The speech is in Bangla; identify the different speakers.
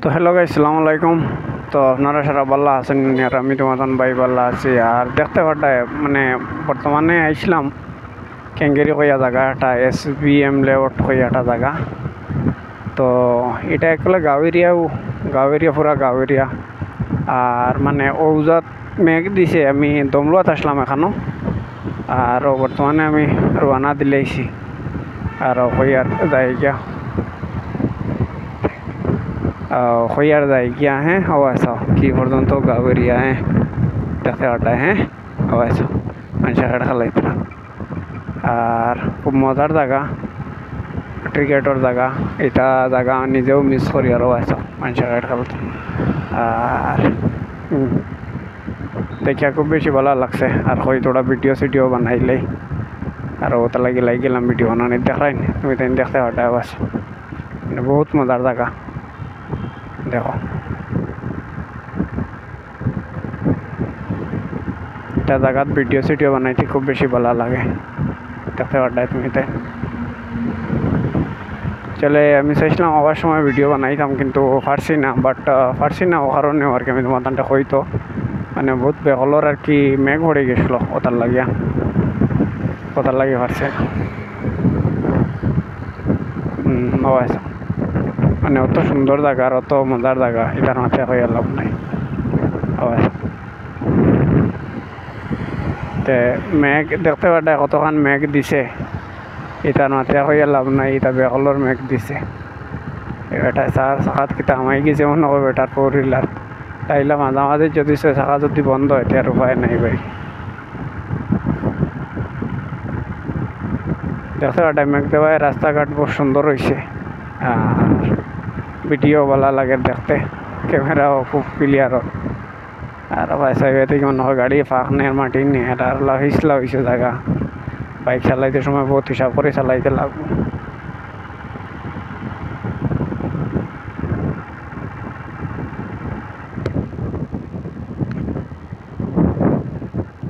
Speaker 1: তো হ্যালো গাইস, আসসালামু আলাইকুম। তো আপনারা সারা বাল্লা আছেন আর আমি তোমাদের ভাই বাল্লা আছি। আর দেখতে পাঠায় মানে বর্তমানে আইসলাম ক্যাঙ্গেরি কইয়া জায়গা একটা SBM লেআউট কইয়া একটা জায়গা। তো এটা একলে গাঁও এরিয়া পুরা গাঁও এরিয়া। আর মানে ঔজাত মেঘ দিছে, আমি দমলুয়াত আসলাম এখানো। আর বর্তমানে আমি রওনা দিলেইছি আর হইয়ার যাই গিয়া হইয়ার যাই গিয়া। হ্যাঁ আছো কি পর্যন্ত গাঁও এরিয়া। হ্যাঁ দেখতে পাঠায়। হ্যাঁ আছো মানুষের হাট খালাইতে। আর খুব মজার জায়গা, ক্রিকেটের জায়গা। এটা জায়গা নিজেও মিস করি আরও আছো মানুষের হাট খেলতে। আর দেখিয়া খুব বেশি ভালো লাগছে। আর হয়তো ওটা ভিডিও বানাইলেই আর ওটা লাগি গেলাম ভিডিও বানানি দেখাই। তুমি তাই দেখতে পাঠায় আছো, মানে বহুত মজার জায়গা। দেখো এটা জায়গাত ভিডিও বানাইতে খুব বেশি ভালো লাগে, দেখতে পাঠায় তুমি তাই। চলে আমি চাইছিলাম আবার সময় ভিডিও বানাইতাম কিন্তু পারছি না, ও কারণে আর কি আমি তোমার হইতো মানে বহুত বেহলর আর কি মেঘ পড়ে গেছিলো ওটার লাগে পারছে। আচ্ছা, মানে অত সুন্দর জায়গা আর অত মজার জায়গা এটার মাথায় হয়ে লাভ নাই। তে মেঘ দেখতে পাঠায় কতখান মেঘ দিছে, এটার মাথায় হয়ে লাভ নাই। এটা বেহলর মেঘ দিছে। এটা চার চাকাত কিতা আমাই গেছে মনে হবে বেটার ফোর হুইলার তাইলে মাঝামাঝি যদি ছয় চাকা যদি বন্ধ হয় আর উপায় নাই ভাই। দেখতে পাঠায় মেঘ দেওয়ায় রাস্তাঘাট বহু সুন্দর হয়েছে। আর ভিডিও ভালো লাগে দেখতে, ক্যামেরাও খুব ক্লিয়ার। আর ভাই সাইবে থেকে মনে হয় গাড়ি ফাঁক নেই, মাটি নেই, এটা হিসলা হয়েছে জায়গা। বাইক চালাইতে সময় বহুত হিসাব করে চালাইতে লাগবে।